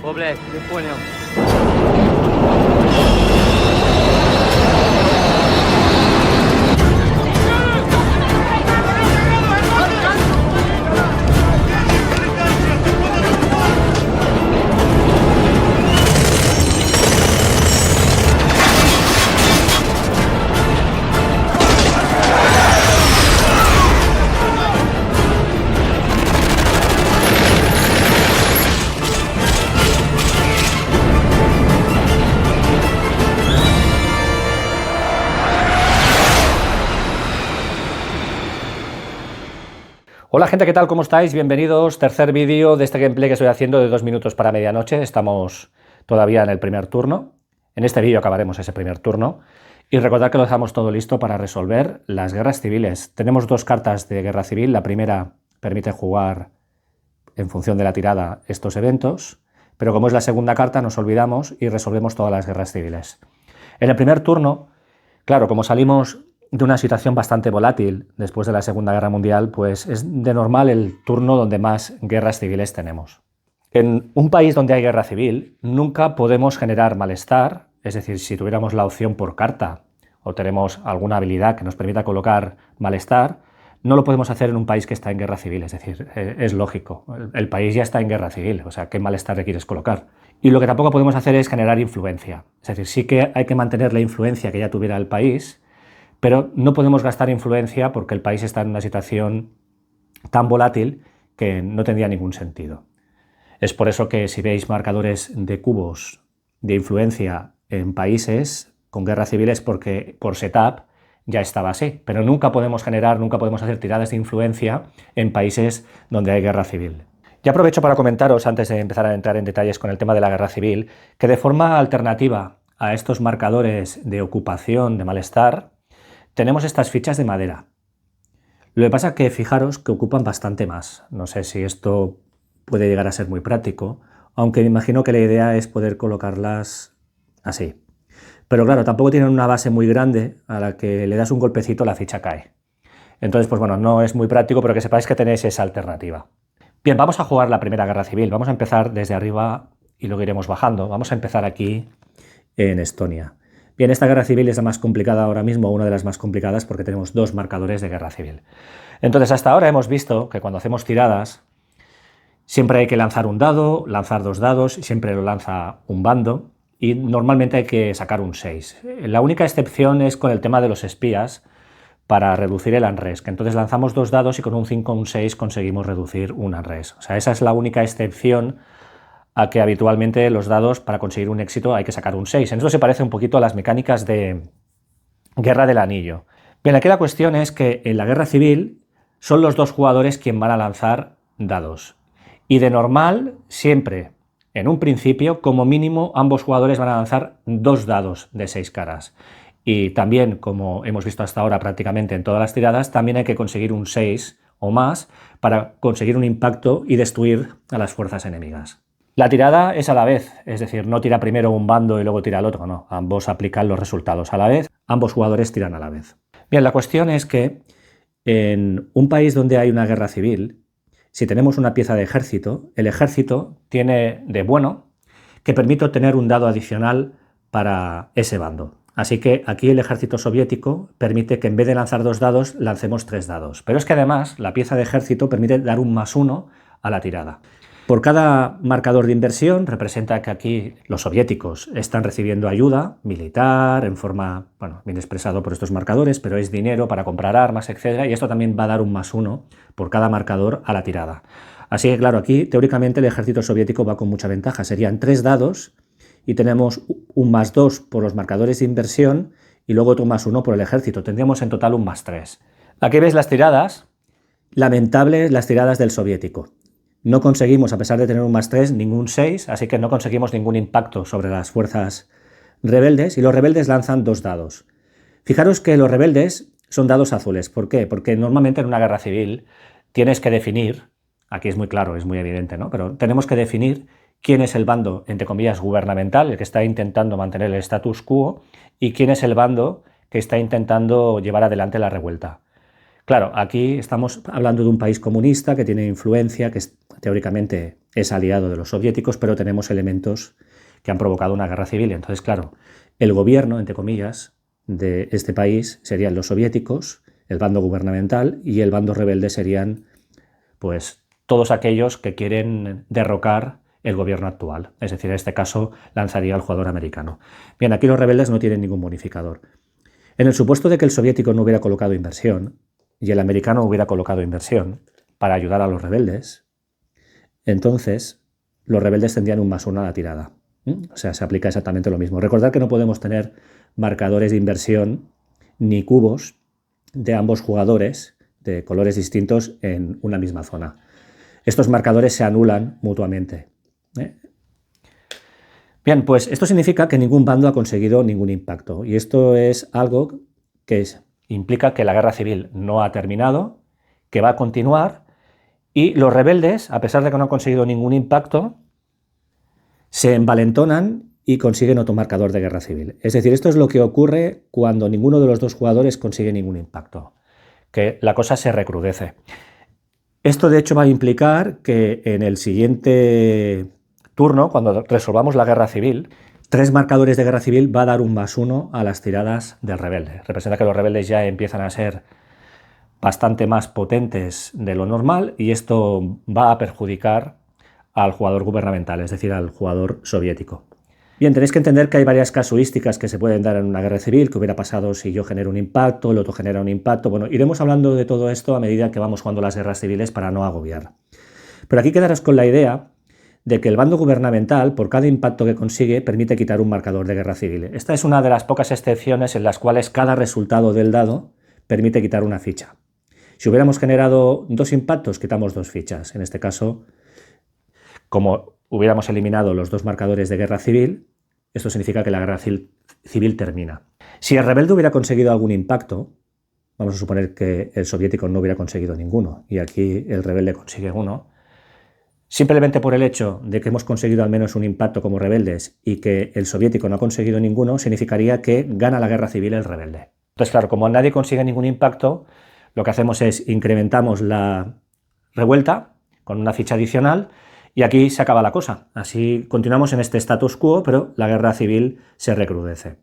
О, блядь, не понял. Hola gente, ¿qué tal? ¿Cómo estáis? Bienvenidos, tercer vídeo de este gameplay que estoy haciendo de 2 minutos para medianoche. Estamos todavía en el primer turno. En este vídeo acabaremos ese primer turno. Y recordad que lo dejamos todo listo para resolver las guerras civiles. Tenemos 2 cartas de guerra civil. La primera permite jugar en función de la tirada estos eventos. Pero como es la segunda carta, nos olvidamos y resolvemos todas las guerras civiles. En el primer turno, claro, como salimos de una situación bastante volátil después de la Segunda Guerra Mundial, pues es de normal el turno donde más guerras civiles tenemos. En un país donde hay guerra civil nunca podemos generar malestar, es decir, si tuviéramos la opción por carta o tenemos alguna habilidad que nos permita colocar malestar, no lo podemos hacer en un país que está en guerra civil, es decir, es lógico, el país ya está en guerra civil, o sea, ¿qué malestar le quieres colocar? Y lo que tampoco podemos hacer es generar influencia, es decir, sí que hay que mantener la influencia que ya tuviera el país, pero no podemos gastar influencia porque el país está en una situación tan volátil que no tendría ningún sentido. Es por eso que si veis marcadores de cubos de influencia en países con guerra civil es porque por setup ya estaba así, pero nunca podemos generar, nunca podemos hacer tiradas de influencia en países donde hay guerra civil. Y aprovecho para comentaros, antes de empezar a entrar en detalles con el tema de la guerra civil, que de forma alternativa a estos marcadores de ocupación, de malestar, tenemos estas fichas de madera. Lo que pasa es que fijaros que ocupan bastante más. No sé si esto puede llegar a ser muy práctico, aunque me imagino que la idea es poder colocarlas así. Pero claro, tampoco tienen una base muy grande a la que le das un golpecito la ficha cae. Entonces, pues bueno, no es muy práctico, pero que sepáis que tenéis esa alternativa. Bien, vamos a jugar la Primera Guerra Civil. Vamos a empezar desde arriba y luego iremos bajando. Vamos a empezar aquí en Estonia. Bien, esta guerra civil es la más complicada ahora mismo, una de las más complicadas, porque tenemos 2 marcadores de guerra civil. Entonces, hasta ahora hemos visto que cuando hacemos tiradas, siempre hay que lanzar un dado, lanzar 2 dados, siempre lo lanza un bando, y normalmente hay que sacar un 6. La única excepción es con el tema de los espías, para reducir el unrest, que entonces lanzamos 2 dados y con un 5 o un 6 conseguimos reducir un unrest. O sea, esa es la única excepción a que habitualmente los dados, para conseguir un éxito, hay que sacar un 6. En eso se parece un poquito a las mecánicas de Guerra del Anillo. Bien, aquí la cuestión es que en la guerra civil son los 2 jugadores quien van a lanzar dados. Y de normal, siempre, en un principio, como mínimo, ambos jugadores van a lanzar 2 dados de 6 caras. Y también, como hemos visto hasta ahora prácticamente en todas las tiradas, también hay que conseguir un 6 o más para conseguir un impacto y destruir a las fuerzas enemigas. La tirada es a la vez, es decir, no tira primero un bando y luego tira el otro, no, ambos aplican los resultados a la vez, ambos jugadores tiran a la vez. Bien, la cuestión es que en un país donde hay una guerra civil, si tenemos una pieza de ejército, el ejército tiene de bueno que permite obtener un dado adicional para ese bando. Así que aquí el ejército soviético permite que en vez de lanzar 2 dados, lancemos 3 dados. Pero es que además la pieza de ejército permite dar un +1 a la tirada. Por cada marcador de inversión representa que aquí los soviéticos están recibiendo ayuda militar en forma, bueno, bien expresado por estos marcadores, pero es dinero para comprar armas, etc. Y esto también va a dar un +1 por cada marcador a la tirada. Así que claro, aquí teóricamente el ejército soviético va con mucha ventaja. Serían 3 dados y tenemos un +2 por los marcadores de inversión y luego otro +1 por el ejército. Tendríamos en total un +3. Aquí veis las tiradas. Lamentables las tiradas del soviético. No conseguimos, a pesar de tener un +3, ningún 6, así que no conseguimos ningún impacto sobre las fuerzas rebeldes y los rebeldes lanzan 2 dados. Fijaros que los rebeldes son dados azules. ¿Por qué? Porque normalmente en una guerra civil tienes que definir, aquí es muy claro, es muy evidente, ¿no? Pero tenemos que definir quién es el bando, entre comillas, gubernamental, el que está intentando mantener el status quo, y quién es el bando que está intentando llevar adelante la revuelta. Claro, aquí estamos hablando de un país comunista que tiene influencia, que teóricamente es aliado de los soviéticos, pero tenemos elementos que han provocado una guerra civil. Entonces, claro, el gobierno, entre comillas, de este país serían los soviéticos, el bando gubernamental, y el bando rebelde serían, pues, todos aquellos que quieren derrocar el gobierno actual. Es decir, en este caso lanzaría al jugador americano. Bien, aquí los rebeldes no tienen ningún bonificador. En el supuesto de que el soviético no hubiera colocado inversión y el americano hubiera colocado inversión para ayudar a los rebeldes, entonces los rebeldes tendrían un +1 a la tirada. O sea, se aplica exactamente lo mismo. Recordad que no podemos tener marcadores de inversión ni cubos de ambos jugadores de colores distintos en una misma zona. Estos marcadores se anulan mutuamente. Bien, pues esto significa que ningún bando ha conseguido ningún impacto. Y esto es algo que implica que la guerra civil no ha terminado, que va a continuar, y los rebeldes, a pesar de que no han conseguido ningún impacto, se envalentonan y consiguen otro marcador de guerra civil. Es decir, esto es lo que ocurre cuando ninguno de los dos jugadores consigue ningún impacto, que la cosa se recrudece. Esto de hecho va a implicar que en el siguiente turno, cuando resolvamos la guerra civil, 3 marcadores de guerra civil va a dar un +1 a las tiradas del rebelde. Representa que los rebeldes ya empiezan a ser bastante más potentes de lo normal y esto va a perjudicar al jugador gubernamental, es decir, al jugador soviético. Bien, tenéis que entender que hay varias casuísticas que se pueden dar en una guerra civil, que hubiera pasado si yo genero un impacto, el otro genera un impacto. Bueno, iremos hablando de todo esto a medida que vamos jugando las guerras civiles para no agobiar. Pero aquí quedaros con la idea de que el bando gubernamental, por cada impacto que consigue, permite quitar un marcador de guerra civil. Esta es una de las pocas excepciones en las cuales cada resultado del dado permite quitar una ficha. Si hubiéramos generado 2 impactos, quitamos 2 fichas. En este caso, como hubiéramos eliminado los 2 marcadores de guerra civil, esto significa que la guerra civil termina. Si el rebelde hubiera conseguido algún impacto, vamos a suponer que el soviético no hubiera conseguido ninguno y aquí el rebelde consigue uno, simplemente por el hecho de que hemos conseguido al menos un impacto como rebeldes y que el soviético no ha conseguido ninguno, significaría que gana la guerra civil el rebelde. Entonces, claro, como nadie consigue ningún impacto, lo que hacemos es incrementamos la revuelta con una ficha adicional y aquí se acaba la cosa. Así continuamos en este status quo, pero la guerra civil se recrudece.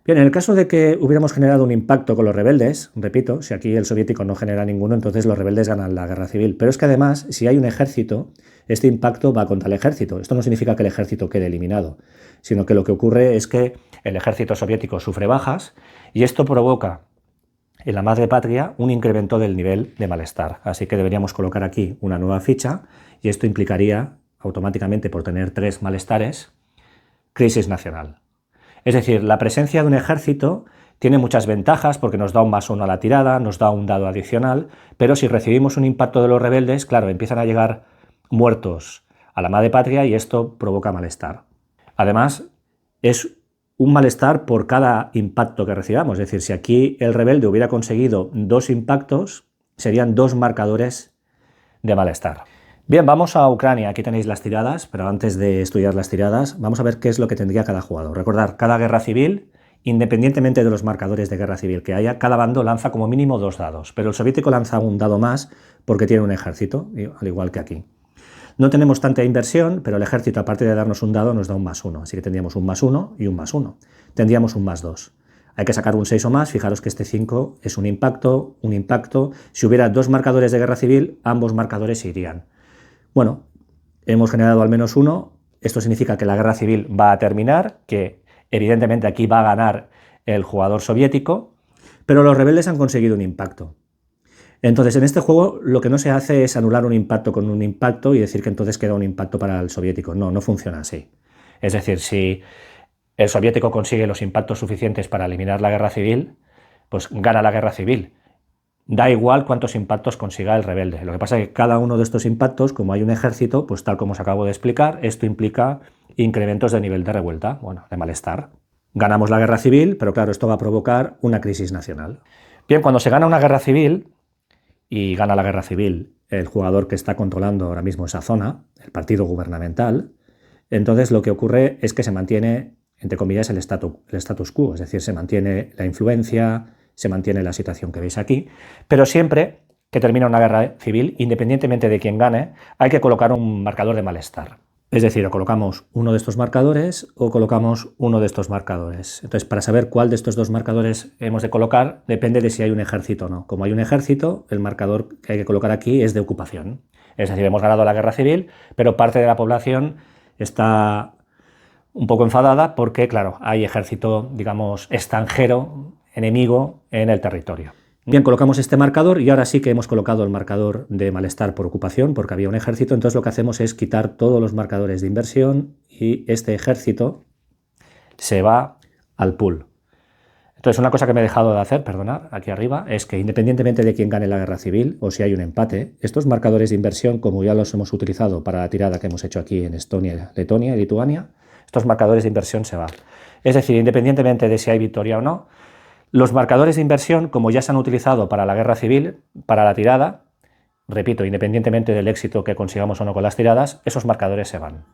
Bien, en el caso de que hubiéramos generado un impacto con los rebeldes, repito, si aquí el soviético no genera ninguno, entonces los rebeldes ganan la guerra civil. Pero es que además, si hay un ejército, este impacto va contra el ejército. Esto no significa que el ejército quede eliminado, sino que lo que ocurre es que el ejército soviético sufre bajas y esto provoca en la madre patria un incremento del nivel de malestar. Así que deberíamos colocar aquí una nueva ficha y esto implicaría automáticamente, por tener 3 malestares, crisis nacional. Es decir, la presencia de un ejército tiene muchas ventajas porque nos da un +1 a la tirada, nos da un dado adicional, pero si recibimos un impacto de los rebeldes, claro, empiezan a llegar muertos a la madre patria y esto provoca malestar. Además, es un malestar por cada impacto que recibamos. Es decir, si aquí el rebelde hubiera conseguido 2 impactos, serían 2 marcadores de malestar. Bien, vamos a Ucrania. Aquí tenéis las tiradas, pero antes de estudiar las tiradas, vamos a ver qué es lo que tendría cada jugador. Recordad, cada guerra civil, independientemente de los marcadores de guerra civil que haya, cada bando lanza como mínimo 2 dados, pero el soviético lanza un dado más porque tiene un ejército, al igual que aquí. No tenemos tanta inversión, pero el ejército, aparte de darnos un dado, nos da un +1, así que tendríamos un +1 y un +1. Tendríamos un +2. Hay que sacar un 6 o más, fijaros que este 5 es un impacto, un impacto. Si hubiera 2 marcadores de guerra civil, ambos marcadores se irían. Bueno, hemos generado al menos 1, esto significa que la guerra civil va a terminar, que evidentemente aquí va a ganar el jugador soviético, pero los rebeldes han conseguido un impacto. Entonces, en este juego lo que no se hace es anular un impacto con un impacto y decir que entonces queda un impacto para el soviético. No, no funciona así. Es decir, si el soviético consigue los impactos suficientes para eliminar la guerra civil, pues gana la guerra civil. Da igual cuántos impactos consiga el rebelde. Lo que pasa es que cada uno de estos impactos, como hay un ejército, pues tal como os acabo de explicar, esto implica incrementos de nivel de revuelta, bueno, de malestar. Ganamos la guerra civil, pero claro, esto va a provocar una crisis nacional. Bien, cuando se gana una guerra civil, y gana la guerra civil el jugador que está controlando ahora mismo esa zona, el partido gubernamental, entonces lo que ocurre es que se mantiene, entre comillas, el status quo, es decir, se mantiene la influencia, se mantiene la situación que veis aquí, pero siempre que termina una guerra civil, independientemente de quién gane, hay que colocar un marcador de malestar. Es decir, o colocamos uno de estos marcadores o colocamos uno de estos marcadores. Entonces, para saber cuál de estos dos marcadores hemos de colocar, depende de si hay un ejército o no. Como hay un ejército, el marcador que hay que colocar aquí es de ocupación. Es decir, hemos ganado la guerra civil, pero parte de la población está un poco enfadada porque, claro, hay ejército, digamos, extranjero, enemigo, en el territorio. Bien, colocamos este marcador y ahora sí que hemos colocado el marcador de malestar por ocupación porque había un ejército, entonces lo que hacemos es quitar todos los marcadores de inversión y este ejército se va al pool. Entonces una cosa que me he dejado de hacer, perdonad, aquí arriba, es que independientemente de quién gane la guerra civil o si hay un empate, estos marcadores de inversión, como ya los hemos utilizado para la tirada que hemos hecho aquí en Estonia, Letonia y Lituania, estos marcadores de inversión se van. Es decir, independientemente de si hay victoria o no, los marcadores de inversión, como ya se han utilizado para la guerra civil, para la tirada, repito, independientemente del éxito que consigamos o no con las tiradas, esos marcadores se van.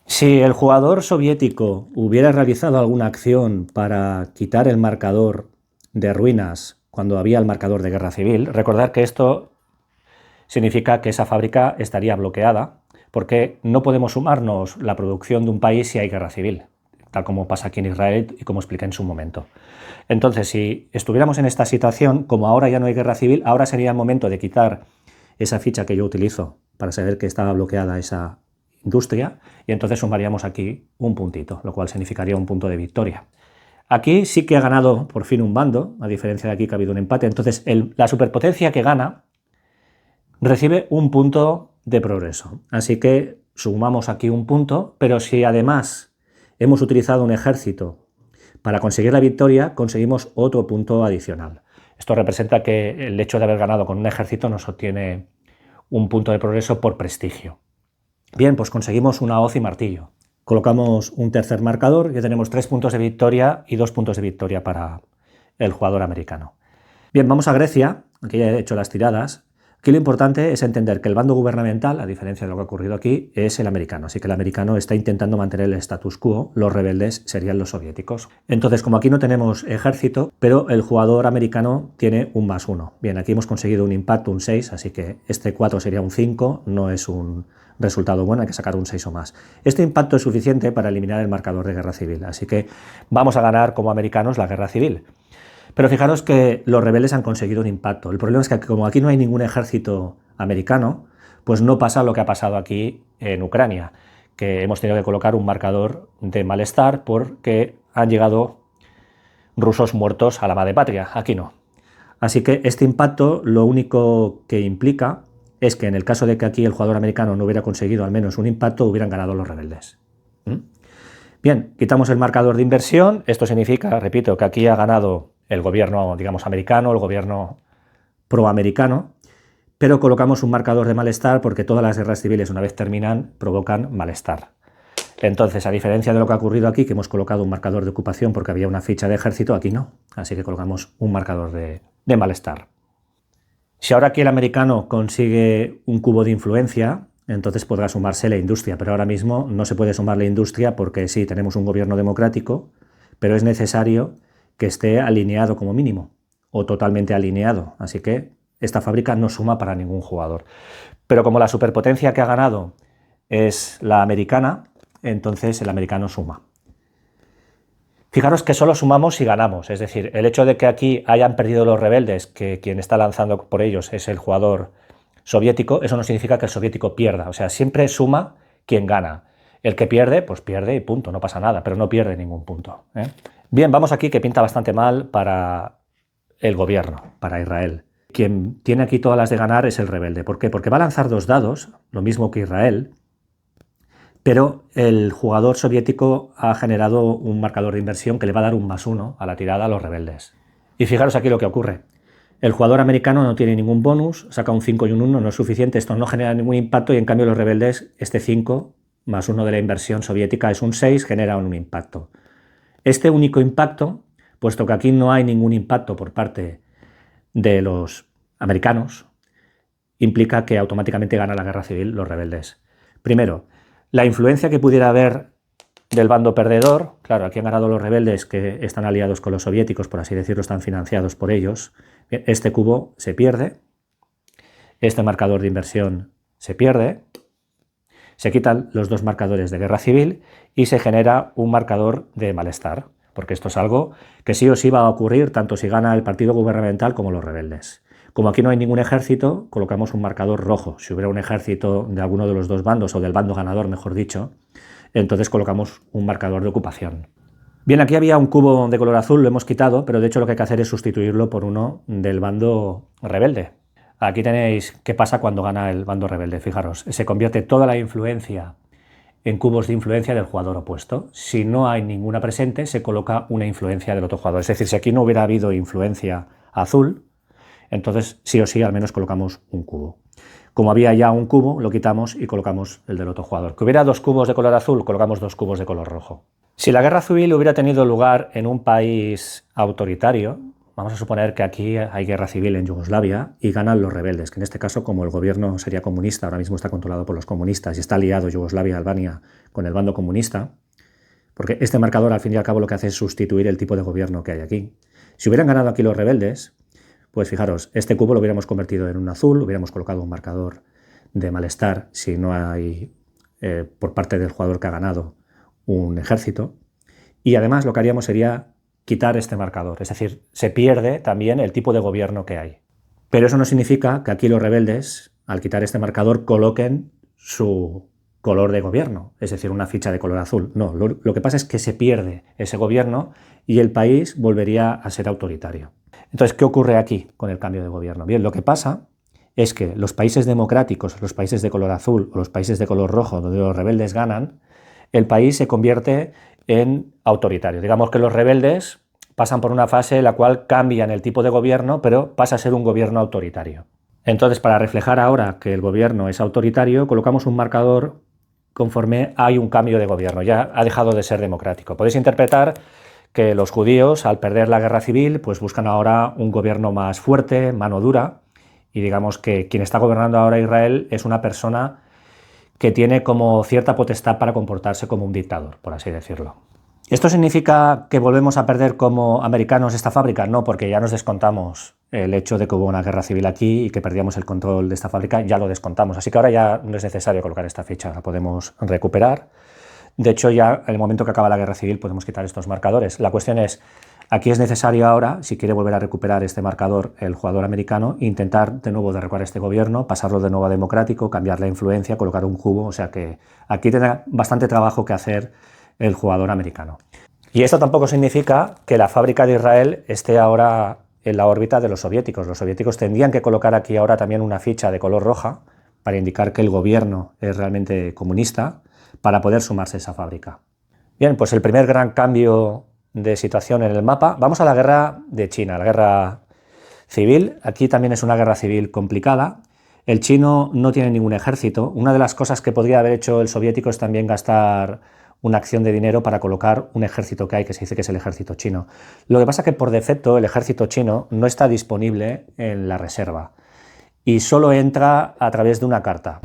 Si el jugador soviético hubiera realizado alguna acción para quitar el marcador de ruinas cuando había el marcador de guerra civil, recordad que esto significa que esa fábrica estaría bloqueada, porque no podemos sumarnos la producción de un país si hay guerra civil, tal como pasa aquí en Israel y como expliqué en su momento. Entonces, si estuviéramos en esta situación, como ahora ya no hay guerra civil, ahora sería el momento de quitar esa ficha que yo utilizo para saber que estaba bloqueada esa industria y entonces sumaríamos aquí un puntito, lo cual significaría un punto de victoria. Aquí sí que ha ganado por fin un bando, a diferencia de aquí que ha habido un empate. Entonces, la superpotencia que gana recibe un punto de progreso. Así que sumamos aquí un punto, pero si además hemos utilizado un ejército para conseguir la victoria, conseguimos otro punto adicional. Esto representa que el hecho de haber ganado con un ejército nos obtiene un punto de progreso por prestigio. Bien, pues conseguimos una hoz y martillo. Colocamos un tercer marcador, ya tenemos 3 puntos de victoria y 2 puntos de victoria para el jugador americano. Bien, vamos a Grecia, aquí ya he hecho las tiradas. Aquí lo importante es entender que el bando gubernamental, a diferencia de lo que ha ocurrido aquí, es el americano. Así que el americano está intentando mantener el status quo, los rebeldes serían los soviéticos. Entonces, como aquí no tenemos ejército, pero el jugador americano tiene un +1. Bien, aquí hemos conseguido un impacto, un 6, así que este 4 sería un 5, no es un resultado bueno, hay que sacar un 6 o más. Este impacto es suficiente para eliminar el marcador de guerra civil, así que vamos a ganar como americanos la guerra civil. Pero fijaros que los rebeldes han conseguido un impacto. El problema es que como aquí no hay ningún ejército americano, pues no pasa lo que ha pasado aquí en Ucrania, que hemos tenido que colocar un marcador de malestar porque han llegado rusos muertos a la madre patria. Aquí no. Así que este impacto lo único que implica es que en el caso de que aquí el jugador americano no hubiera conseguido al menos un impacto, hubieran ganado los rebeldes. Bien, quitamos el marcador de inversión. Esto significa, repito, que aquí ha ganado el gobierno, digamos, americano, el gobierno proamericano, pero colocamos un marcador de malestar porque todas las guerras civiles, una vez terminan, provocan malestar. Entonces, a diferencia de lo que ha ocurrido aquí, que hemos colocado un marcador de ocupación porque había una ficha de ejército, aquí no. Así que colocamos un marcador de malestar. Si ahora aquí el americano consigue un cubo de influencia, entonces podrá sumarse la industria, pero ahora mismo no se puede sumar la industria porque sí, tenemos un gobierno democrático, pero es necesario que esté alineado como mínimo o totalmente alineado, así que esta fábrica no suma para ningún jugador. Pero como la superpotencia que ha ganado es la americana, entonces el americano suma. Fijaros que solo sumamos si ganamos, es decir, el hecho de que aquí hayan perdido los rebeldes, que quien está lanzando por ellos es el jugador soviético, eso no significa que el soviético pierda, o sea, siempre suma quien gana. El que pierde, pues pierde y punto, no pasa nada, pero no pierde ningún punto, ¿eh? Bien, vamos aquí que pinta bastante mal para el gobierno, para Israel. Quien tiene aquí todas las de ganar es el rebelde. ¿Por qué? Porque va a lanzar 2 dados, lo mismo que Israel, pero el jugador soviético ha generado un marcador de inversión que le va a dar un +1 a la tirada a los rebeldes. Y fijaros aquí lo que ocurre. El jugador americano no tiene ningún bonus, saca un 5 y un 1, no es suficiente, esto no genera ningún impacto y en cambio los rebeldes, este 5 más 1 de la inversión soviética es un 6, genera un impacto. Este único impacto, puesto que aquí no hay ningún impacto por parte de los americanos, implica que automáticamente gana la guerra civil los rebeldes. Primero, la influencia que pudiera haber del bando perdedor, claro, aquí han ganado los rebeldes que están aliados con los soviéticos, por así decirlo, están financiados por ellos. Este cubo se pierde, este marcador de inversión se pierde, se quitan los 2 marcadores de guerra civil y se genera un marcador de malestar, porque esto es algo que sí o sí va a ocurrir tanto si gana el partido gubernamental como los rebeldes. Como aquí no hay ningún ejército, colocamos un marcador rojo. Si hubiera un ejército de alguno de los 2 bandos, o del bando ganador, mejor dicho, entonces colocamos un marcador de ocupación. Bien, aquí había un cubo de color azul, lo hemos quitado, pero de hecho lo que hay que hacer es sustituirlo por uno del bando rebelde. Aquí tenéis qué pasa cuando gana el bando rebelde. Fijaros, se convierte toda la influencia en cubos de influencia del jugador opuesto. Si no hay ninguna presente, se coloca una influencia del otro jugador. Es decir, si aquí no hubiera habido influencia azul, entonces sí o sí al menos colocamos un cubo. Como había ya un cubo, lo quitamos y colocamos el del otro jugador. Que hubiera 2 cubos de color azul, colocamos 2 cubos de color rojo. Si la guerra civil hubiera tenido lugar en un país autoritario, vamos a suponer que aquí hay guerra civil en Yugoslavia y ganan los rebeldes, que en este caso, como el gobierno sería comunista, ahora mismo está controlado por los comunistas y está aliado Yugoslavia y Albania con el bando comunista, porque este marcador al fin y al cabo lo que hace es sustituir el tipo de gobierno que hay aquí. Si hubieran ganado aquí los rebeldes, pues fijaros, este cubo lo hubiéramos convertido en un azul, hubiéramos colocado un marcador de malestar si no hay por parte del jugador que ha ganado un ejército, y además lo que haríamos sería quitar este marcador, es decir, se pierde también el tipo de gobierno que hay. Pero eso no significa que aquí los rebeldes, al quitar este marcador, coloquen su color de gobierno, es decir, una ficha de color azul. No, lo que pasa es que se pierde ese gobierno y el país volvería a ser autoritario. Entonces, ¿qué ocurre aquí con el cambio de gobierno? Bien, lo que pasa es que los países democráticos, los países de color azul o los países de color rojo, donde los rebeldes ganan, el país se convierte en autoritario. Digamos que los rebeldes pasan por una fase en la cual cambian el tipo de gobierno, pero pasa a ser un gobierno autoritario. Entonces, para reflejar ahora que el gobierno es autoritario, colocamos un marcador conforme hay un cambio de gobierno, ya ha dejado de ser democrático. Podéis interpretar que los judíos, al perder la guerra civil, pues buscan ahora un gobierno más fuerte, mano dura, y digamos que quien está gobernando ahora Israel es una persona que tiene como cierta potestad para comportarse como un dictador, por así decirlo. ¿Esto significa que volvemos a perder como americanos esta fábrica? No, porque ya nos descontamos el hecho de que hubo una guerra civil aquí y que perdíamos el control de esta fábrica, ya lo descontamos. Así que ahora ya no es necesario colocar esta ficha, la podemos recuperar. De hecho, ya en el momento que acaba la guerra civil podemos quitar estos marcadores. La cuestión es, aquí es necesario ahora, si quiere volver a recuperar este marcador el jugador americano, intentar de nuevo derrocar este gobierno, pasarlo de nuevo a democrático, cambiar la influencia, colocar un cubo, o sea que aquí tendrá bastante trabajo que hacer el jugador americano. Y esto tampoco significa que la fábrica de Israel esté ahora en la órbita de los soviéticos. Los soviéticos tendrían que colocar aquí ahora también una ficha de color roja para indicar que el gobierno es realmente comunista, para poder sumarse a esa fábrica. Bien, pues el primer gran cambio de situación en el mapa. Vamos a la guerra de China, la guerra civil. Aquí también es una guerra civil complicada. El chino no tiene ningún ejército. Una de las cosas que podría haber hecho el soviético es también gastar una acción de dinero para colocar un ejército que hay, que se dice que es el ejército chino. Lo que pasa es que por defecto el ejército chino no está disponible en la reserva y solo entra a través de una carta.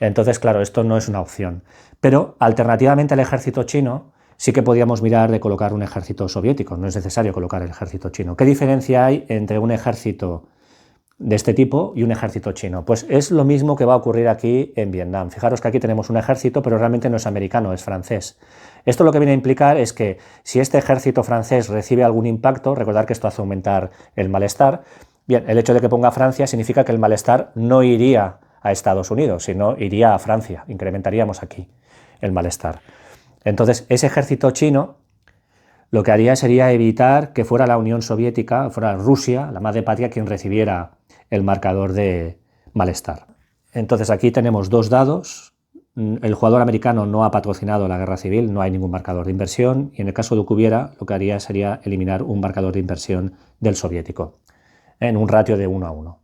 Entonces, claro, esto no es una opción. Pero, alternativamente al ejército chino, sí que podíamos mirar de colocar un ejército soviético. No es necesario colocar el ejército chino. ¿Qué diferencia hay entre un ejército de este tipo y un ejército chino? Pues es lo mismo que va a ocurrir aquí en Vietnam. Fijaros que aquí tenemos un ejército, pero realmente no es americano, es francés. Esto lo que viene a implicar es que si este ejército francés recibe algún impacto, recordad que esto hace aumentar el malestar, bien, el hecho de que ponga Francia significa que el malestar no iría a Estados Unidos, sino iría a Francia, incrementaríamos aquí el malestar. Entonces, ese ejército chino lo que haría sería evitar que fuera la Unión Soviética, fuera Rusia, la madre patria, quien recibiera el marcador de malestar. Entonces aquí tenemos dos dados. El jugador americano no ha patrocinado la guerra civil, no hay ningún marcador de inversión, y en el caso de que hubiera, lo que haría sería eliminar un marcador de inversión del soviético, en un ratio de 1 a 1.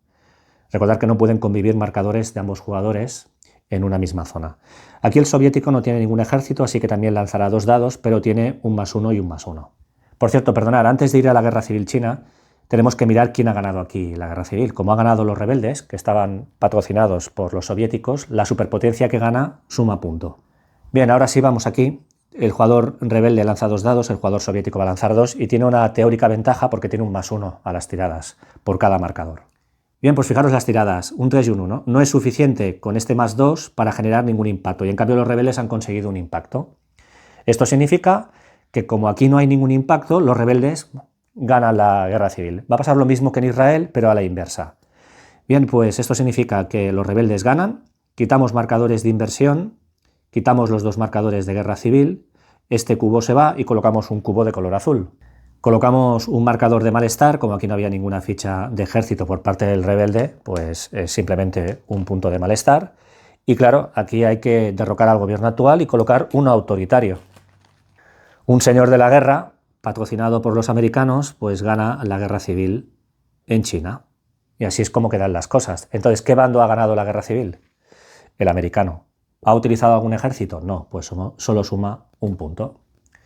Recordad que no pueden convivir marcadores de ambos jugadores en una misma zona. Aquí el soviético no tiene ningún ejército, así que también lanzará dos dados, pero tiene un +1 y un +1. Por cierto, perdonad, antes de ir a la guerra civil china, tenemos que mirar quién ha ganado aquí la guerra civil. Como ha ganado los rebeldes, que estaban patrocinados por los soviéticos, la superpotencia que gana suma punto. Bien, ahora sí vamos aquí. El jugador rebelde lanza dos dados, el jugador soviético va a lanzar dos y tiene una teórica ventaja porque tiene un +1 a las tiradas por cada marcador. Bien, pues fijaros las tiradas, un 3 y un 1. No es suficiente con este +2 para generar ningún impacto y en cambio los rebeldes han conseguido un impacto. Esto significa que como aquí no hay ningún impacto, los rebeldes ganan la guerra civil. Va a pasar lo mismo que en Israel, pero a la inversa. Bien, pues esto significa que los rebeldes ganan, quitamos marcadores de inversión, quitamos los dos marcadores de guerra civil, este cubo se va y colocamos un cubo de color azul. Colocamos un marcador de malestar, como aquí no había ninguna ficha de ejército por parte del rebelde, pues es simplemente un punto de malestar. Y claro, aquí hay que derrocar al gobierno actual y colocar uno autoritario. Un señor de la guerra, patrocinado por los americanos, pues gana la guerra civil en China. Y así es como quedan las cosas. Entonces, ¿qué bando ha ganado la guerra civil? El americano. ¿Ha utilizado algún ejército? No, pues solo suma un punto.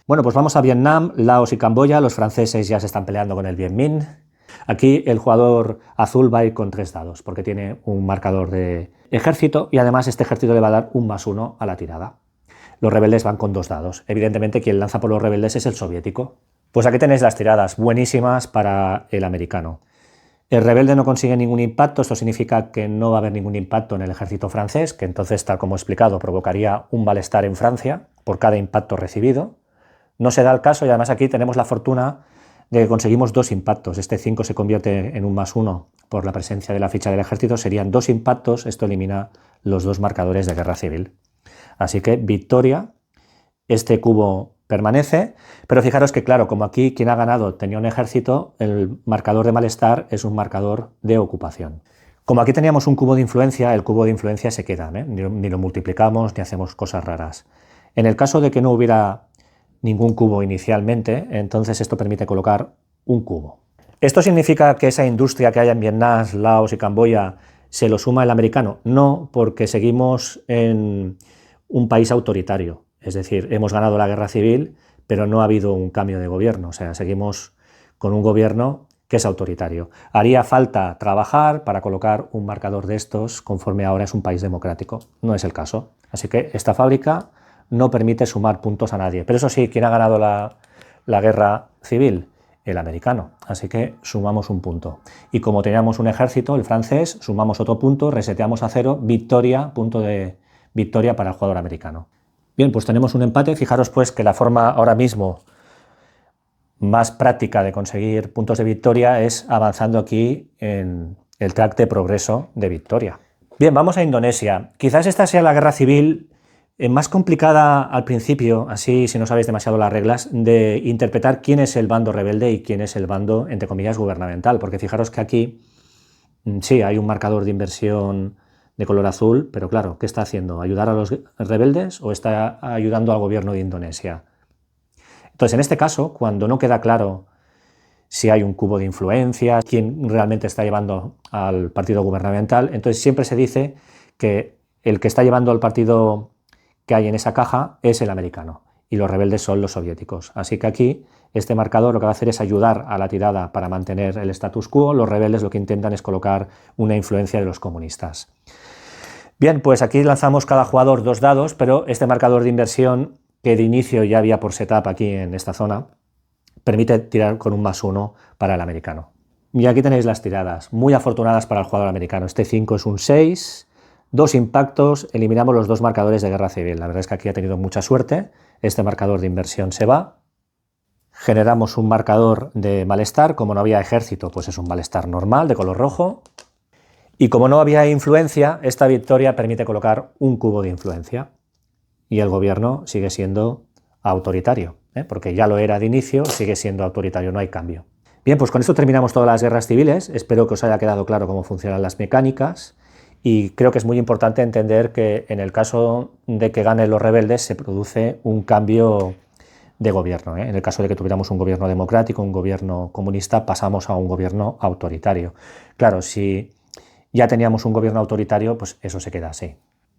Bueno, pues vamos a Vietnam, Laos y Camboya. Los franceses ya se están peleando con el Viet Minh. Aquí el jugador azul va a ir con 3 dados, porque tiene un marcador de ejército y además este ejército le va a dar un +1 a la tirada. Los rebeldes van con 2 dados. Evidentemente quien lanza por los rebeldes es el soviético. Pues aquí tenéis las tiradas, buenísimas para el americano. El rebelde no consigue ningún impacto, esto significa que no va a haber ningún impacto en el ejército francés, que entonces, tal como he explicado, provocaría un malestar en Francia por cada impacto recibido. No se da el caso y además aquí tenemos la fortuna de que conseguimos 2 impactos. Este 5 se convierte en un +1 por la presencia de la ficha del ejército, serían 2 impactos, esto elimina los 2 marcadores de guerra civil. Así que victoria, este cubo permanece, pero fijaros que claro, como aquí quien ha ganado tenía un ejército, el marcador de malestar es un marcador de ocupación. Como aquí teníamos un cubo de influencia, el cubo de influencia se queda, ni lo multiplicamos ni hacemos cosas raras. En el caso de que no hubiera ningún cubo inicialmente, entonces esto permite colocar un cubo. ¿Esto significa que esa industria que hay en Vietnam, Laos y Camboya se lo suma el americano? No, porque seguimos en un país autoritario. Es decir, hemos ganado la guerra civil, pero no ha habido un cambio de gobierno. O sea, seguimos con un gobierno que es autoritario. Haría falta trabajar para colocar un marcador de estos conforme ahora es un país democrático. No es el caso. Así que esta fábrica no permite sumar puntos a nadie. Pero eso sí, ¿quién ha ganado la guerra civil? El americano. Así que sumamos un punto. Y como teníamos un ejército, el francés, sumamos otro punto, reseteamos a 0, victoria, punto de victoria para el jugador americano. Bien, pues tenemos un empate. Fijaros pues que la forma ahora mismo más práctica de conseguir puntos de victoria es avanzando aquí en el track de progreso de victoria. Bien, vamos a Indonesia. Quizás esta sea la guerra civil más complicada al principio, así si no sabéis demasiado las reglas, de interpretar quién es el bando rebelde y quién es el bando, entre comillas, gubernamental, porque fijaros que aquí sí hay un marcador de inversión de color azul, pero claro, ¿qué está haciendo? ¿Ayudar a los rebeldes o está ayudando al gobierno de Indonesia? Entonces, en este caso, cuando no queda claro si hay un cubo de influencia, quién realmente está llevando al partido gubernamental, entonces siempre se dice que el que está llevando al partido que hay en esa caja es el americano y los rebeldes son los soviéticos. Así que aquí este marcador lo que va a hacer es ayudar a la tirada para mantener el status quo, los rebeldes lo que intentan es colocar una influencia de los comunistas. Bien, pues aquí lanzamos cada jugador 2 dados, pero este marcador de inversión que de inicio ya había por setup aquí en esta zona, permite tirar con un +1 para el americano. Y aquí tenéis las tiradas, muy afortunadas para el jugador americano. Este 5 es un 6, 2 impactos, eliminamos los 2 marcadores de guerra civil. La verdad es que aquí ha tenido mucha suerte, este marcador de inversión se va. Generamos un marcador de malestar, como no había ejército, pues es un malestar normal de color rojo. Y como no había influencia, esta victoria permite colocar un cubo de influencia. Y el gobierno sigue siendo autoritario, porque ya lo era de inicio, sigue siendo autoritario, no hay cambio. Bien, pues con esto terminamos todas las guerras civiles. Espero que os haya quedado claro cómo funcionan las mecánicas. Y creo que es muy importante entender que en el caso de que ganen los rebeldes se produce un cambio de gobierno. En el caso de que tuviéramos un gobierno democrático, un gobierno comunista, pasamos a un gobierno autoritario. Claro, si ya teníamos un gobierno autoritario, pues eso se queda así.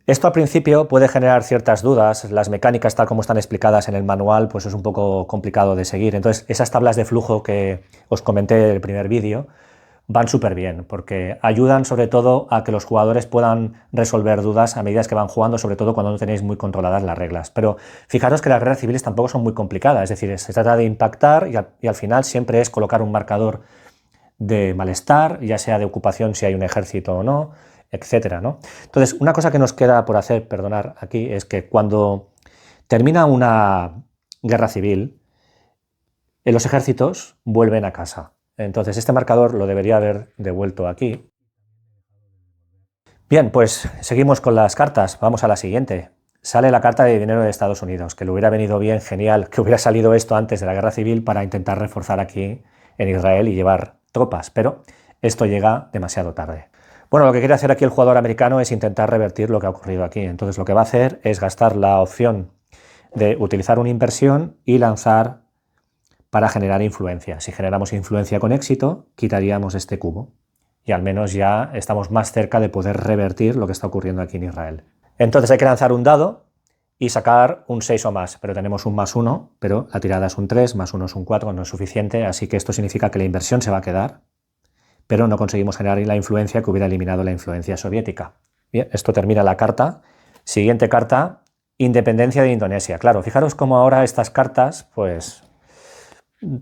Esto al principio puede generar ciertas dudas, las mecánicas tal como están explicadas en el manual pues es un poco complicado de seguir, entonces esas tablas de flujo que os comenté en el primer vídeo van súper bien porque ayudan sobre todo a que los jugadores puedan resolver dudas a medida que van jugando, sobre todo cuando no tenéis muy controladas las reglas. Pero fijaros que las guerras civiles tampoco son muy complicadas, es decir, se trata de impactar y al final siempre es colocar un marcador de malestar, ya sea de ocupación si hay un ejército o no, etcétera, ¿no? Entonces, una cosa que nos queda por hacer, perdonar aquí, es que cuando termina una guerra civil, los ejércitos vuelven a casa. Entonces, este marcador lo debería haber devuelto aquí. Bien, pues seguimos con las cartas. Vamos a la siguiente. Sale la carta de dinero de Estados Unidos, que le hubiera venido bien, genial, que hubiera salido esto antes de la guerra civil para intentar reforzar aquí en Israel y llevar tropas, pero esto llega demasiado tarde. Bueno, lo que quiere hacer aquí el jugador americano es intentar revertir lo que ha ocurrido aquí. Entonces lo que va a hacer es gastar la opción de utilizar una inversión y lanzar para generar influencia. Si generamos influencia con éxito, quitaríamos este cubo. Y al menos ya estamos más cerca de poder revertir lo que está ocurriendo aquí en Israel. Entonces hay que lanzar un dado y sacar un 6 o más, pero tenemos un +1, pero la tirada es un 3, +1 es un 4, no es suficiente, así que esto significa que la inversión se va a quedar, pero no conseguimos generar la influencia que hubiera eliminado la influencia soviética. Bien, esto termina la carta. Siguiente carta, independencia de Indonesia. Claro, fijaros cómo ahora estas cartas, pues,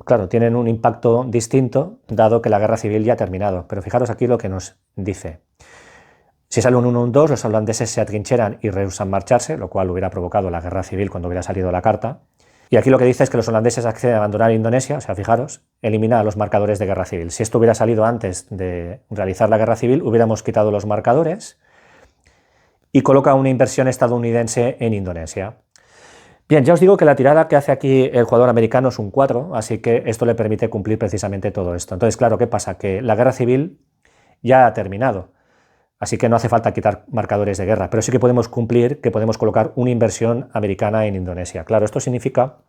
claro, tienen un impacto distinto, dado que la guerra civil ya ha terminado, pero fijaros aquí lo que nos dice. Si sale un 1 o un 2, los holandeses se atrincheran y rehusan marcharse, lo cual hubiera provocado la guerra civil cuando hubiera salido la carta. Y aquí lo que dice es que los holandeses acceden a abandonar Indonesia, o sea, fijaros, elimina los marcadores de guerra civil. Si esto hubiera salido antes de realizar la guerra civil, hubiéramos quitado los marcadores y coloca una inversión estadounidense en Indonesia. Bien, ya os digo que la tirada que hace aquí el jugador americano es un 4, así que esto le permite cumplir precisamente todo esto. Entonces, claro, ¿qué pasa? Que la guerra civil ya ha terminado. Así que no hace falta quitar marcadores de guerra, pero sí que podemos cumplir que podemos colocar una inversión americana en Indonesia. Claro, esto significa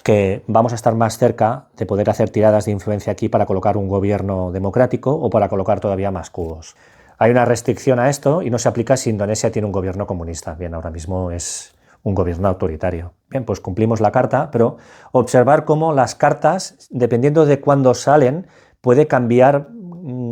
que vamos a estar más cerca de poder hacer tiradas de influencia aquí para colocar un gobierno democrático o para colocar todavía más cubos. Hay una restricción a esto y no se aplica si Indonesia tiene un gobierno comunista. Bien, ahora mismo es un gobierno autoritario. Bien, pues cumplimos la carta, pero observar cómo las cartas, dependiendo de cuándo salen, puede cambiar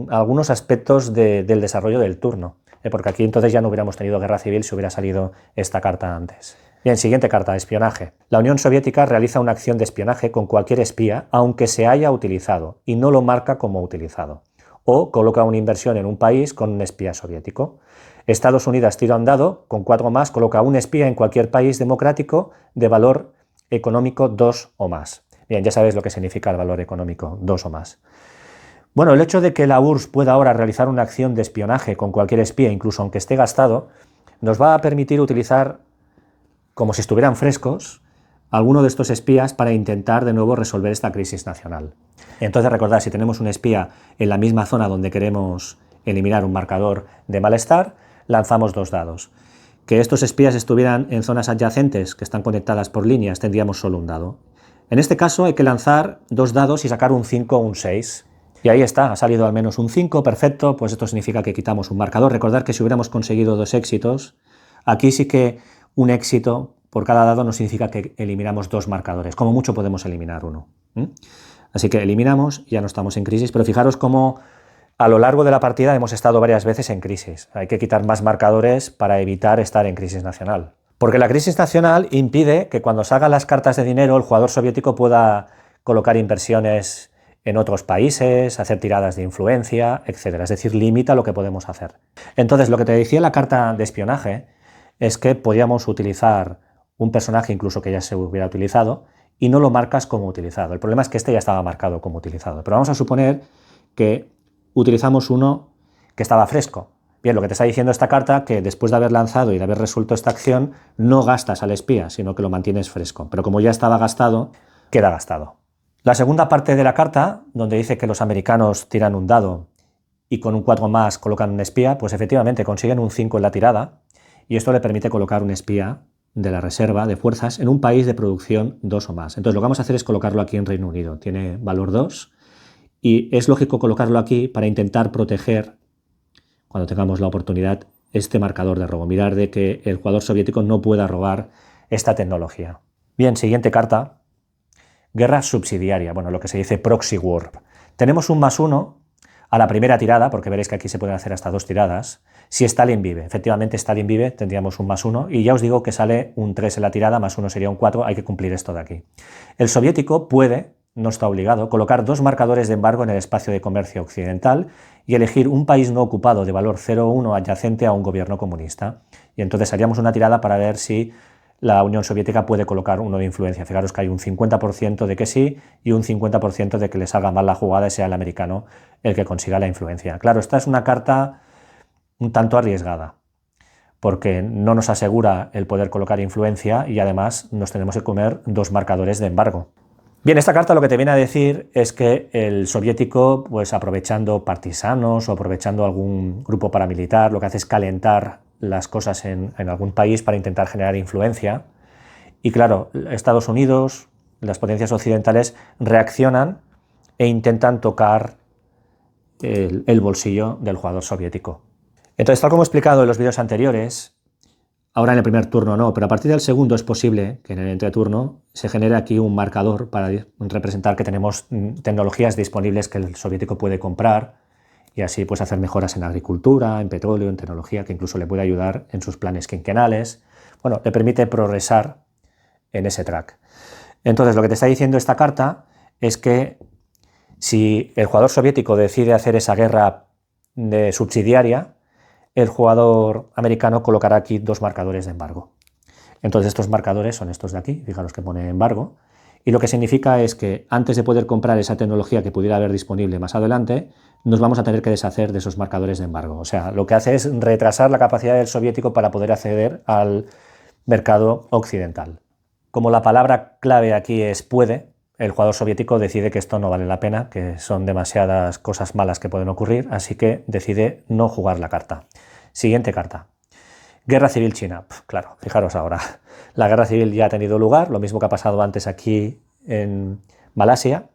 algunos aspectos del desarrollo del turno, porque aquí entonces ya no hubiéramos tenido guerra civil si hubiera salido esta carta antes. Bien, siguiente carta, espionaje. La Unión Soviética realiza una acción de espionaje con cualquier espía, aunque se haya utilizado, y no lo marca como utilizado. O coloca una inversión en un país con un espía soviético. Estados Unidos tira un dado, con 4 más, coloca un espía en cualquier país democrático de valor económico 2 o más. Bien, ya sabéis lo que significa el valor económico, 2 o más. Bueno, el hecho de que la URSS pueda ahora realizar una acción de espionaje con cualquier espía, incluso aunque esté gastado, nos va a permitir utilizar, como si estuvieran frescos, alguno de estos espías para intentar de nuevo resolver esta crisis nacional. Entonces recordad, si tenemos un espía en la misma zona donde queremos eliminar un marcador de malestar, lanzamos 2 dados. Que estos espías estuvieran en zonas adyacentes que están conectadas por líneas, tendríamos solo un dado. En este caso hay que lanzar 2 dados y sacar un 5 o un 6. Y ahí está, ha salido al menos un 5, perfecto, pues esto significa que quitamos un marcador. Recordad que si hubiéramos conseguido 2 éxitos, aquí sí que un éxito por cada dado no significa que eliminamos 2 marcadores, como mucho podemos eliminar uno. Así que eliminamos, ya no estamos en crisis, pero fijaros cómo A lo largo de la partida hemos estado varias veces en crisis. Hay que quitar más marcadores para evitar estar en crisis nacional. Porque la crisis nacional impide que cuando salgan las cartas de dinero el jugador soviético pueda colocar inversiones en otros países, hacer tiradas de influencia, etc. Es decir, limita lo que podemos hacer. Entonces, lo que te decía la carta de espionaje es que podíamos utilizar un personaje incluso que ya se hubiera utilizado y no lo marcas como utilizado. El problema es que este ya estaba marcado como utilizado. Pero vamos a suponer que utilizamos uno que estaba fresco. Bien, lo que te está diciendo esta carta que después de haber lanzado y de haber resuelto esta acción no gastas al espía, sino que lo mantienes fresco. Pero como ya estaba gastado, queda gastado. La segunda parte de la carta, donde dice que los americanos tiran un dado y con un 4 más colocan un espía, pues efectivamente consiguen un 5 en la tirada y esto le permite colocar un espía de la reserva de fuerzas en un país de producción 2 o más. Entonces lo que vamos a hacer es colocarlo aquí en Reino Unido. Tiene valor 2 y es lógico colocarlo aquí para intentar proteger, cuando tengamos la oportunidad, este marcador de robo. Mirar de que el jugador soviético no pueda robar esta tecnología. Bien, siguiente carta. Guerra subsidiaria, bueno, lo que se dice proxy war. Tenemos un +1 a la primera tirada, porque veréis que aquí se pueden hacer hasta 2 tiradas, si Stalin vive. Efectivamente, Stalin vive, tendríamos un +1, y ya os digo que sale un 3 en la tirada, +1 sería un 4, hay que cumplir esto de aquí. El soviético puede, no está obligado, colocar 2 marcadores de embargo en el espacio de comercio occidental y elegir un país no ocupado de valor 0 o 1 adyacente a un gobierno comunista. Y entonces haríamos una tirada para ver si la Unión Soviética puede colocar uno de influencia. Fijaros que hay un 50% de que sí y un 50% de que le salga mal la jugada y sea el americano el que consiga la influencia. Claro, esta es una carta un tanto arriesgada, porque no nos asegura el poder colocar influencia y además nos tenemos que comer 2 marcadores de embargo. Bien, esta carta lo que te viene a decir es que el soviético, pues aprovechando partisanos o aprovechando algún grupo paramilitar, lo que hace es calentar las cosas en algún país para intentar generar influencia. Y claro, Estados Unidos, las potencias occidentales reaccionan e intentan tocar el bolsillo del jugador soviético. Entonces, tal como he explicado en los vídeos anteriores, ahora en el primer turno no, pero a partir del segundo es posible que en el entreturno se genere aquí un marcador para representar que tenemos tecnologías disponibles que el soviético puede comprar y así pues hacer mejoras en agricultura, en petróleo, en tecnología, que incluso le puede ayudar en sus planes quinquenales. Bueno, le permite progresar en ese track. Entonces, lo que te está diciendo esta carta es que si el jugador soviético decide hacer esa guerra subsidiaria, el jugador americano colocará aquí 2 marcadores de embargo. Entonces estos marcadores son estos de aquí, fijaros que pone embargo, y lo que significa es que antes de poder comprar esa tecnología que pudiera haber disponible más adelante, nos vamos a tener que deshacer de esos marcadores de embargo. O sea, lo que hace es retrasar la capacidad del soviético para poder acceder al mercado occidental. Como la palabra clave aquí es puede, el jugador soviético decide que esto no vale la pena, que son demasiadas cosas malas que pueden ocurrir, así que decide no jugar la carta. Siguiente carta. Guerra civil china. Claro, fijaros ahora. La guerra civil ya ha tenido lugar, lo mismo que ha pasado antes aquí en Malasia.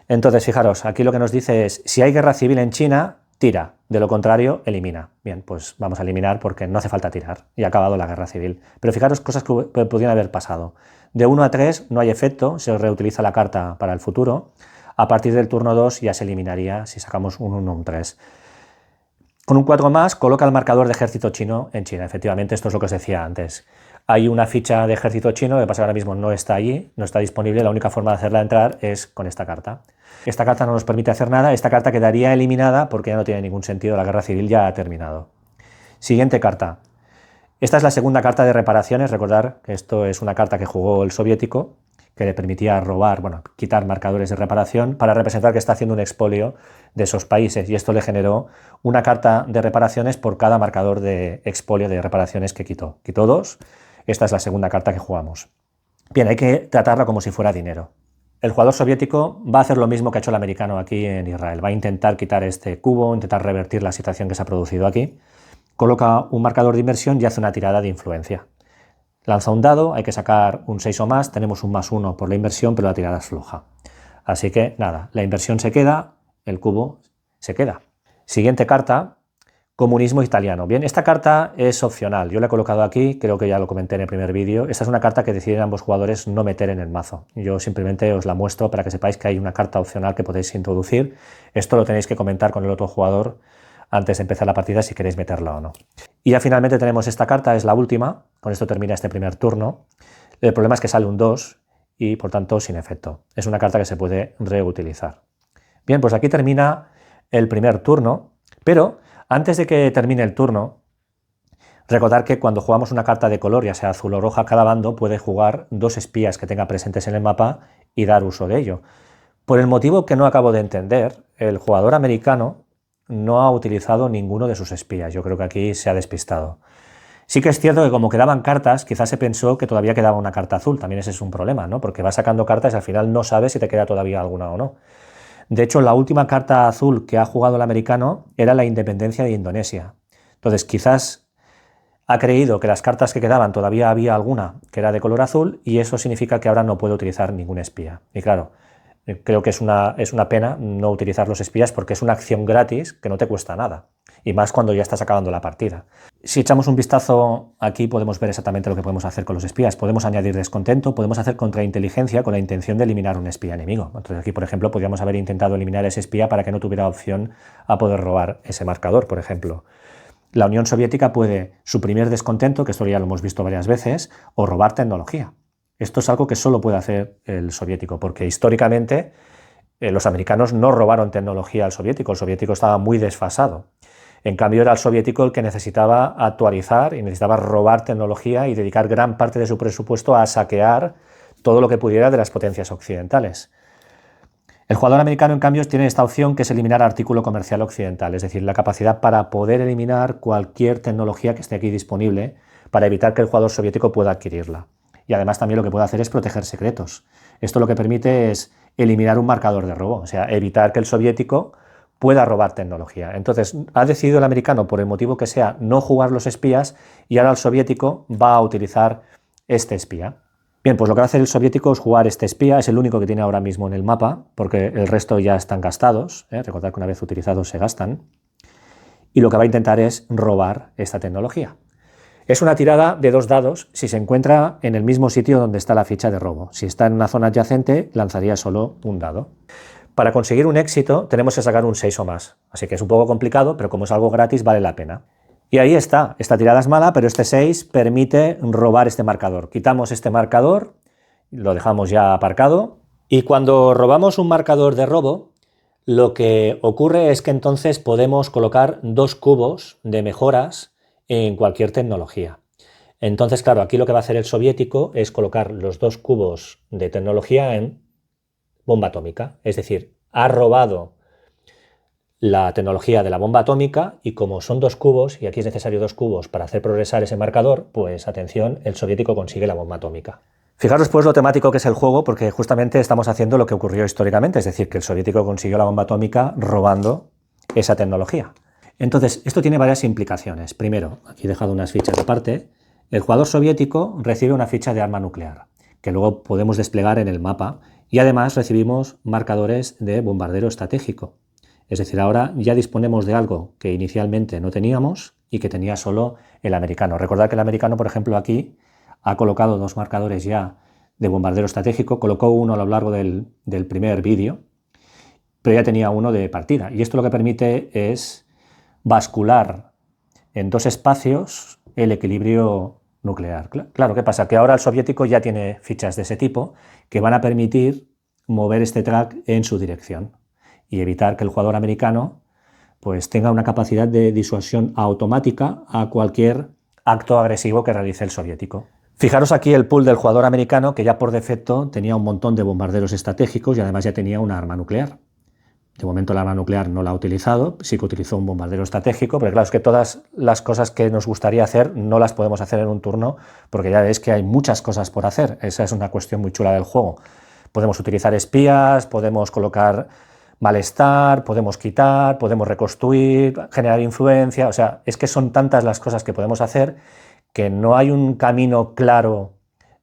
Entonces, fijaros, aquí lo que nos dice es, si hay guerra civil en China, tira, de lo contrario, elimina. Bien, pues vamos a eliminar porque no hace falta tirar y ha acabado la guerra civil. Pero fijaros cosas que podrían haber pasado. De 1 a 3 no hay efecto, se reutiliza la carta para el futuro. A partir del turno 2 ya se eliminaría si sacamos un 1 o un 3. Con un 4 más, coloca el marcador de ejército chino en China. Efectivamente, esto es lo que os decía antes. Hay una ficha de ejército chino, lo que pasa que ahora mismo no está allí, no está disponible. La única forma de hacerla entrar es con esta carta. Esta carta no nos permite hacer nada, esta carta quedaría eliminada porque ya no tiene ningún sentido, la guerra civil ya ha terminado. Siguiente carta. Esta es la segunda carta de reparaciones. Recordar que esto es una carta que jugó el soviético, que le permitía robar, bueno, quitar marcadores de reparación para representar que está haciendo un expolio de esos países, y esto le generó una carta de reparaciones por cada marcador de expolio de reparaciones que quitó. Quitó 2, esta es la segunda carta que jugamos. Bien, hay que tratarla como si fuera dinero. El jugador soviético va a hacer lo mismo que ha hecho el americano aquí en Israel, va a intentar quitar este cubo, intentar revertir la situación que se ha producido aquí, coloca un marcador de inversión y hace una tirada de influencia. Lanza un dado, hay que sacar un 6 o más, tenemos un +1 por la inversión, pero la tirada es floja. Así que nada, la inversión se queda, el cubo se queda. Siguiente carta, Comunismo italiano. Bien, esta carta es opcional. Yo la he colocado aquí, creo que ya lo comenté en el primer vídeo. Esta es una carta que deciden ambos jugadores no meter en el mazo. Yo simplemente os la muestro para que sepáis que hay una carta opcional que podéis introducir. Esto lo tenéis que comentar con el otro jugador antes de empezar la partida si queréis meterla o no. Y ya finalmente tenemos esta carta, es la última. Con esto termina este primer turno. El problema es que sale un 2 y por tanto sin efecto. Es una carta que se puede reutilizar. Bien, pues aquí termina el primer turno, pero antes de que termine el turno, recordar que cuando jugamos una carta de color, ya sea azul o roja, cada bando puede jugar 2 espías que tenga presentes en el mapa y dar uso de ello. Por el motivo que no acabo de entender, el jugador americano no ha utilizado ninguno de sus espías. Yo creo que aquí se ha despistado. Sí que es cierto que como quedaban cartas, quizás se pensó que todavía quedaba una carta azul. También ese es un problema, ¿no? Porque vas sacando cartas y al final no sabes si te queda todavía alguna o no. De hecho, la última carta azul que ha jugado el americano era la independencia de Indonesia. Entonces, quizás ha creído que las cartas que quedaban todavía había alguna que era de color azul y eso significa que ahora no puede utilizar ningún espía. Y claro, creo que es una pena no utilizar los espías porque es una acción gratis que no te cuesta nada. Y más cuando ya estás acabando la partida. Si echamos un vistazo aquí podemos ver exactamente lo que podemos hacer con los espías. Podemos añadir descontento, podemos hacer contrainteligencia con la intención de eliminar un espía enemigo. Entonces aquí, por ejemplo, podríamos haber intentado eliminar ese espía para que no tuviera opción a poder robar ese marcador, por ejemplo. La Unión Soviética puede suprimir descontento, que esto ya lo hemos visto varias veces, o robar tecnología. Esto es algo que solo puede hacer el soviético, porque históricamente los americanos no robaron tecnología al soviético. El soviético estaba muy desfasado. En cambio, era el soviético el que necesitaba actualizar y necesitaba robar tecnología y dedicar gran parte de su presupuesto a saquear todo lo que pudiera de las potencias occidentales. El jugador americano, en cambio, tiene esta opción que es eliminar artículo comercial occidental, es decir, la capacidad para poder eliminar cualquier tecnología que esté aquí disponible para evitar que el jugador soviético pueda adquirirla. Y además también lo que puede hacer es proteger secretos. Esto lo que permite es eliminar un marcador de robo, o sea, evitar que el soviético pueda robar tecnología. Entonces, ha decidido el americano, por el motivo que sea, no jugar los espías y ahora el soviético va a utilizar este espía. Bien, pues lo que va a hacer el soviético es jugar este espía, es el único que tiene ahora mismo en el mapa, porque el resto ya están gastados, recordad que una vez utilizados se gastan, y lo que va a intentar es robar esta tecnología. Es una tirada de 2 dados si se encuentra en el mismo sitio donde está la ficha de robo. Si está en una zona adyacente, lanzaría solo un dado. Para conseguir un éxito tenemos que sacar un 6 o más, así que es un poco complicado, pero como es algo gratis vale la pena. Y ahí está, esta tirada es mala, pero este 6 permite robar este marcador. Quitamos este marcador, lo dejamos ya aparcado, y cuando robamos un marcador de robo, lo que ocurre es que entonces podemos colocar 2 cubos de mejoras en cualquier tecnología. Entonces, claro, aquí lo que va a hacer el soviético es colocar los 2 cubos de tecnología en bomba atómica, es decir, ha robado la tecnología de la bomba atómica y como son 2 cubos, y aquí es necesario 2 cubos para hacer progresar ese marcador, pues atención, el soviético consigue la bomba atómica. Fijaros pues lo temático que es el juego, porque justamente estamos haciendo lo que ocurrió históricamente, es decir, que el soviético consiguió la bomba atómica robando esa tecnología. Entonces, esto tiene varias implicaciones. Primero, aquí he dejado unas fichas aparte, el jugador soviético recibe una ficha de arma nuclear, que luego podemos desplegar en el mapa, y además recibimos marcadores de bombardero estratégico. Es decir, ahora ya disponemos de algo que inicialmente no teníamos y que tenía solo el americano. Recordad que el americano, por ejemplo, aquí ha colocado 2 marcadores ya de bombardero estratégico, colocó uno a lo largo del primer vídeo, pero ya tenía uno de partida. Y esto lo que permite es bascular en 2 espacios el equilibrio nuclear. Claro, ¿qué pasa? Que ahora el soviético ya tiene fichas de ese tipo que van a permitir mover este track en su dirección y evitar que el jugador americano pues tenga una capacidad de disuasión automática a cualquier acto agresivo que realice el soviético. Fijaros aquí el pool del jugador americano, que ya por defecto tenía un montón de bombarderos estratégicos y además ya tenía una arma nuclear. De momento el arma nuclear no la ha utilizado, sí que utilizó un bombardero estratégico, pero claro, es que todas las cosas que nos gustaría hacer no las podemos hacer en un turno, porque ya veis que hay muchas cosas por hacer. Esa es una cuestión muy chula del juego. Podemos utilizar espías, podemos colocar malestar, podemos quitar, podemos reconstruir, generar influencia, o sea, es que son tantas las cosas que podemos hacer que no hay un camino claro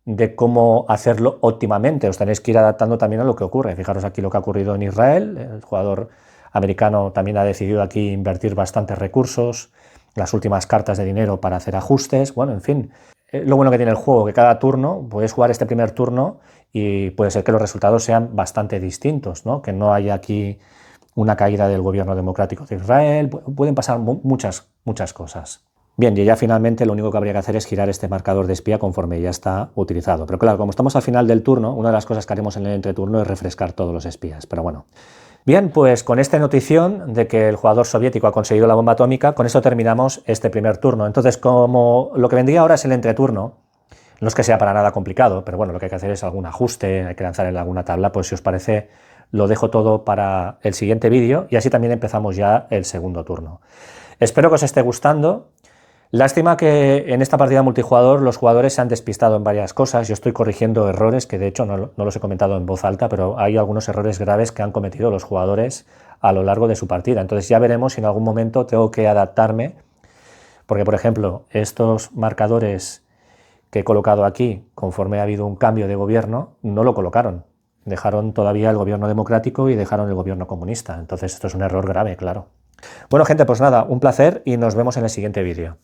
de cómo hacerlo óptimamente. Os tenéis que ir adaptando también a lo que ocurre. Fijaros aquí lo que ha ocurrido en Israel. El jugador americano también ha decidido aquí invertir bastantes recursos las últimas cartas de dinero para hacer ajustes, bueno, en fin. Lo bueno que tiene el juego, que cada turno, puedes jugar este primer turno y puede ser que los resultados sean bastante distintos, ¿no? Que no haya aquí una caída del gobierno democrático de Israel, pueden pasar muchas cosas. Bien, y ya finalmente lo único que habría que hacer es girar este marcador de espía conforme ya está utilizado. Pero claro, como estamos al final del turno, una de las cosas que haremos en el entreturno es refrescar todos los espías, pero bueno. Bien, pues con esta notición de que el jugador soviético ha conseguido la bomba atómica, con esto terminamos este primer turno. Entonces, como lo que vendría ahora es el entreturno, no es que sea para nada complicado, pero bueno, lo que hay que hacer es algún ajuste, hay que lanzar en alguna tabla, pues si os parece, lo dejo todo para el siguiente vídeo y así también empezamos ya el segundo turno. Espero que os esté gustando. Lástima que en esta partida multijugador los jugadores se han despistado en varias cosas. Yo estoy corrigiendo errores que de hecho no los he comentado en voz alta, pero hay algunos errores graves que han cometido los jugadores a lo largo de su partida. Entonces ya veremos si en algún momento tengo que adaptarme, porque por ejemplo estos marcadores que he colocado aquí, conforme ha habido un cambio de gobierno, no lo colocaron. Dejaron todavía el gobierno democrático y dejaron el gobierno comunista. Entonces esto es un error grave, claro. Bueno, gente, pues nada, un placer y nos vemos en el siguiente vídeo.